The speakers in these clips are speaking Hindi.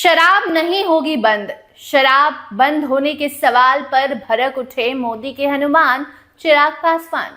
शराब नहीं होगी बंद। शराब बंद होने के सवाल पर भड़क उठे मोदी के हनुमान चिराग पासवान।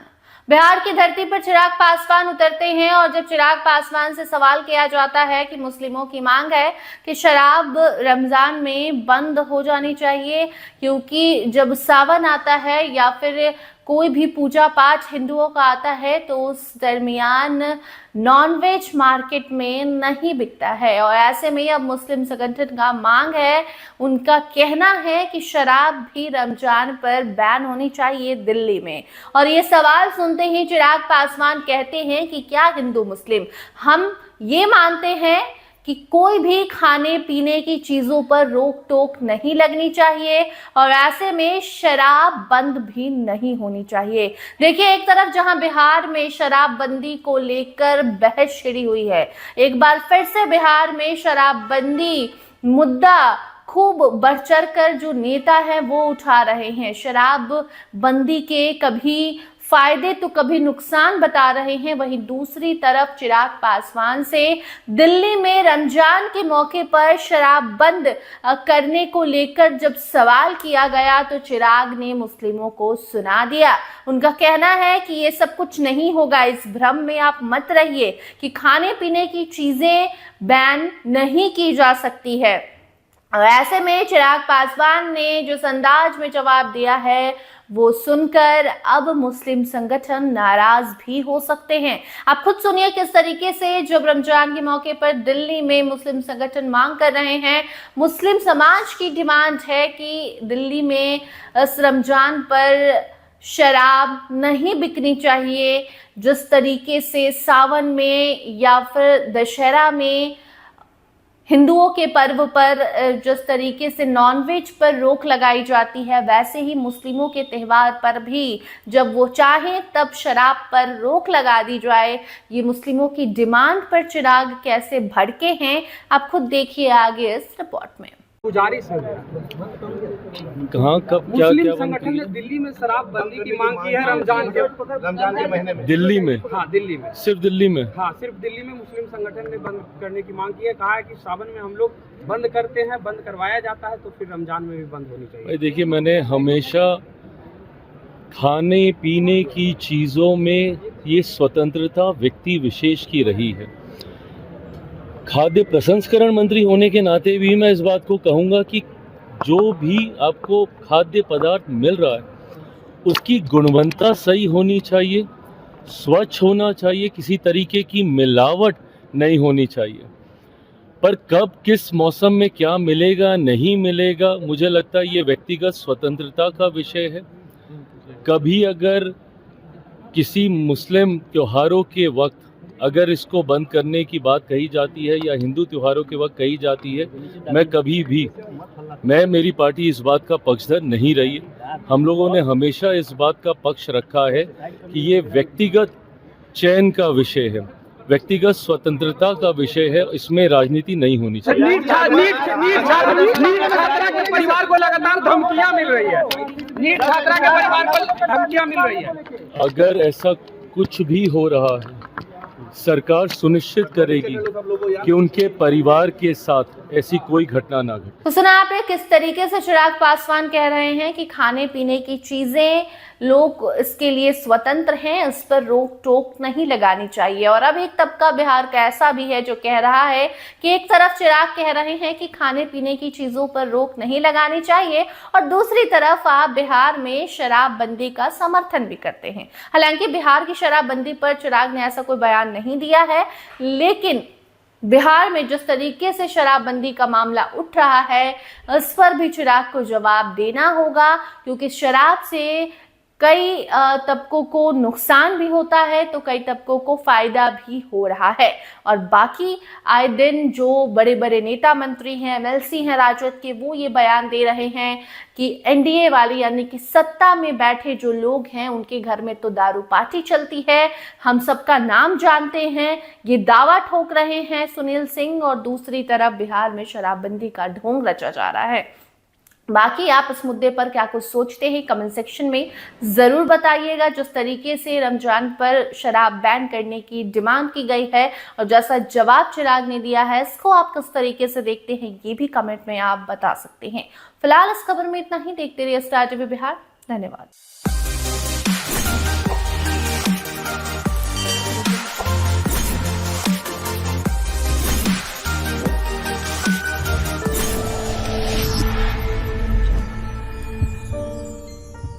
बिहार की धरती पर चिराग पासवान उतरते हैं और जब चिराग पासवान से सवाल किया जाता है कि मुस्लिमों की मांग है कि शराब रमजान में बंद हो जानी चाहिए, क्योंकि जब सावन आता है या फिर कोई भी पूजा पाठ हिंदुओं का आता है तो उस दरमियान नॉनवेज मार्केट में नहीं बिकता है। और ऐसे में अब मुस्लिम संगठन का मांग है, उनका कहना है कि शराब भी रमजान पर बैन होनी चाहिए दिल्ली में। और ये सवाल सुनते ही चिराग पासवान कहते हैं कि क्या हिंदू मुस्लिम हम ये मानते हैं कि कोई भी खाने पीने की चीजों पर रोक टोक नहीं लगनी चाहिए और ऐसे में शराब बंद भी नहीं होनी चाहिए। देखिए, एक तरफ जहां बिहार में शराबबंदी को लेकर बहस छिड़ी हुई है, एक बार फिर से बिहार में शराबबंदी मुद्दा खूब बढ़ चढ़ कर जो नेता हैं वो उठा रहे हैं। शराब बंदी के कभी फायदे तो कभी नुकसान बता रहे हैं। वहीं दूसरी तरफ चिराग पासवान से दिल्ली में रमजान के मौके पर शराब बंद करने को लेकर जब सवाल किया गया तो चिराग ने मुस्लिमों को सुना दिया। उनका कहना है कि ये सब कुछ नहीं होगा, इस भ्रम में आप मत रहिए कि खाने पीने की चीजें बैन नहीं की जा सकती है। और ऐसे में चिराग पासवान ने जो अंदाज में जवाब दिया है वो सुनकर अब मुस्लिम संगठन नाराज भी हो सकते हैं। आप खुद सुनिए किस तरीके से जब रमजान के मौके पर दिल्ली में मुस्लिम संगठन मांग कर रहे हैं। मुस्लिम समाज की डिमांड है कि दिल्ली में इस रमजान पर शराब नहीं बिकनी चाहिए। जिस तरीके से सावन में या फिर दशहरा में हिंदुओं के पर्व पर जिस तरीके से नॉनवेज पर रोक लगाई जाती है, वैसे ही मुस्लिमों के त्यौहार पर भी जब वो चाहे तब शराब पर रोक लगा दी जाए। ये मुस्लिमों की डिमांड पर चिराग कैसे भड़के हैं, आप खुद देखिए आगे इस रिपोर्ट में। गुजारिश है कहाँ कब क्या मुस्लिम क्या संगठन ने दिल्ली में शराब बंदी की मांग की है रमजान के महीने में। दिल्ली में? हाँ, दिल्ली में, सिर्फ दिल्ली में? हाँ, सिर्फ दिल्ली में मुस्लिम संगठन ने बंद करने की मांग की है। कहा है कि सावन में हम लोग बंद करते हैं, बंद करवाया जाता है तो फिर रमजान में भी बंद होनी चाहिए। देखिए, मैंने हमेशा खाने पीने की चीज़ों में ये स्वतंत्रता व्यक्ति विशेष की रही है। खाद्य प्रसंस्करण मंत्री होने के नाते भी मैं इस बात को कहूँगा कि जो भी आपको खाद्य पदार्थ मिल रहा है उसकी गुणवत्ता सही होनी चाहिए, स्वच्छ होना चाहिए, किसी तरीके की मिलावट नहीं होनी चाहिए। पर कब किस मौसम में क्या मिलेगा नहीं मिलेगा, मुझे लगता है ये व्यक्तिगत स्वतंत्रता का विषय है। कभी अगर किसी मुस्लिम त्योहारों के वक्त अगर इसको बंद करने की बात कही जाती है या हिंदू त्योहारों के वक्त कही जाती है, मेरी पार्टी इस बात का पक्षधर नहीं रही है। हम लोगों ने हमेशा इस बात का पक्ष रखा है कि ये व्यक्तिगत चयन का विषय है, व्यक्तिगत स्वतंत्रता का विषय है, इसमें राजनीति नहीं होनी चाहिए। नीट छात्रा के परिवार को लगातार धमकियां मिल रही है। नीट छात्रा के परिवार को धमकियां मिल रही है। अगर ऐसा कुछ भी हो रहा है, सरकार सुनिश्चित करेगी कि उनके परिवार के साथ ऐसी कोई घटना ना घटे। तो सुना आपने किस तरीके से चिराग पासवान कह रहे हैं कि खाने पीने की चीजें लोग इसके लिए स्वतंत्र हैं, इस पर रोक टोक नहीं लगानी चाहिए। और अब एक तबका बिहार का ऐसा भी है जो कह रहा है कि एक तरफ चिराग कह रहे हैं कि खाने पीने की चीजों पर रोक नहीं लगानी चाहिए और दूसरी तरफ आप बिहार में शराबबंदी का समर्थन भी करते हैं। हालांकि बिहार की शराबबंदी पर चिराग ने ऐसा कोई बयान नहीं दिया है, लेकिन बिहार में जिस तरीके से शराबबंदी का मामला उठ रहा है इस पर भी चिराग को जवाब देना होगा, क्योंकि शराब से कई तबकों को नुकसान भी होता है तो कई तबकों को फायदा भी हो रहा है। और बाकी आए दिन जो बड़े बड़े नेता मंत्री हैं, एमएलसी हैं राजद के, वो ये बयान दे रहे हैं कि एनडीए वाली यानी कि सत्ता में बैठे जो लोग हैं उनके घर में तो दारू पार्टी चलती है, हम सबका नाम जानते हैं, ये दावा ठोक रहे हैं सुनील सिंह। और दूसरी तरफ बिहार में शराबबंदी का ढोंग रचा जा रहा है। बाकी आप इस मुद्दे पर क्या कुछ सोचते हैं कमेंट सेक्शन में जरूर बताइएगा। जिस तरीके से रमजान पर शराब बैन करने की डिमांड की गई है और जैसा जवाब चिराग ने दिया है, इसको आप किस तरीके से देखते हैं ये भी कमेंट में आप बता सकते हैं। फिलहाल इस खबर में इतना ही। देखते रहिए स्टार टीवी बिहार। धन्यवाद।